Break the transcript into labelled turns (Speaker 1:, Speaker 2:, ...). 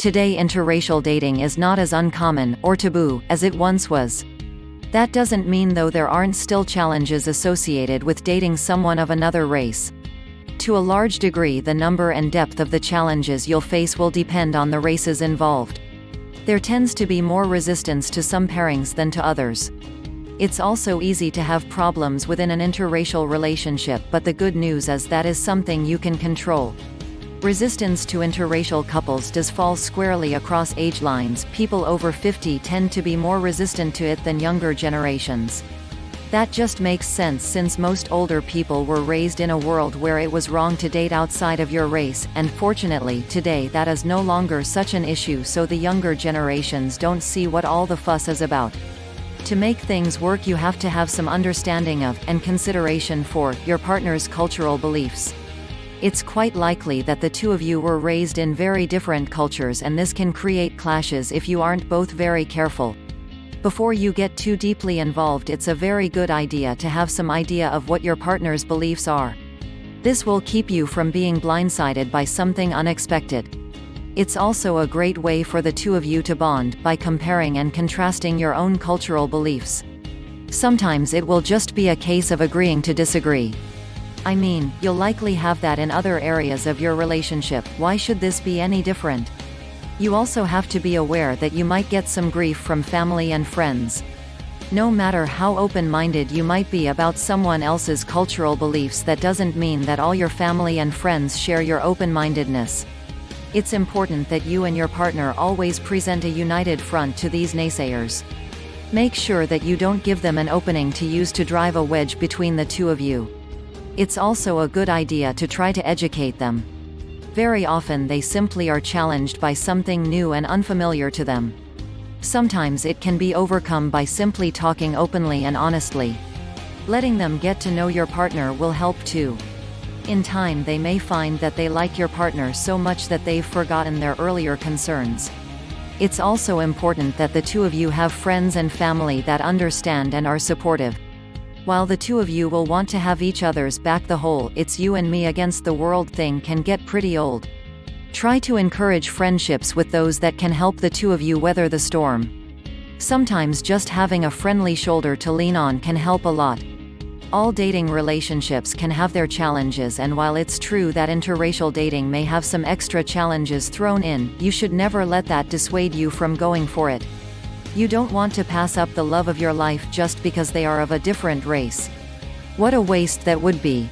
Speaker 1: Today interracial dating is not as uncommon, or taboo, as it once was. That doesn't mean though there aren't still challenges associated with dating someone of another race. To a large degree the number and depth of the challenges you'll face will depend on the races involved. There tends to be more resistance to some pairings than to others. It's also easy to have problems within an interracial relationship, but the good news is that is something you can control. Resistance to interracial couples does fall squarely across age lines. People over 50 tend to be more resistant to it than younger generations. That just makes sense since most older people were raised in a world where it was wrong to date outside of your race, and fortunately today that is no longer such an issue, so the younger generations don't see what all the fuss is about. To make things work you have to have some understanding of, and consideration for, your partner's cultural beliefs. It's quite likely that the two of you were raised in very different cultures, and this can create clashes if you aren't both very careful. Before you get too deeply involved, it's a very good idea to have some idea of what your partner's beliefs are. This will keep you from being blindsided by something unexpected. It's also a great way for the two of you to bond, by comparing and contrasting your own cultural beliefs. Sometimes it will just be a case of agreeing to disagree. I mean, you'll likely have that in other areas of your relationship. Why should this be any different? You also have to be aware that you might get some grief from family and friends. No matter how open-minded you might be about someone else's cultural beliefs, that doesn't mean that all your family and friends share your open-mindedness. It's important that you and your partner always present a united front to these naysayers. Make sure that you don't give them an opening to use to drive a wedge between the two of you. It's also a good idea to try to educate them. Very often they simply are challenged by something new and unfamiliar to them. Sometimes it can be overcome by simply talking openly and honestly. Letting them get to know your partner will help too. In time they may find that they like your partner so much that they've forgotten their earlier concerns. It's also important that the two of you have friends and family that understand and are supportive. While the two of you will want to have each other's back, the whole "it's you and me against the world" thing can get pretty old. Try to encourage friendships with those that can help the two of you weather the storm. Sometimes just having a friendly shoulder to lean on can help a lot. All dating relationships can have their challenges, and while it's true that interracial dating may have some extra challenges thrown in, you should never let that dissuade you from going for it. You don't want to pass up the love of your life just because they are of a different race. What a waste that would be.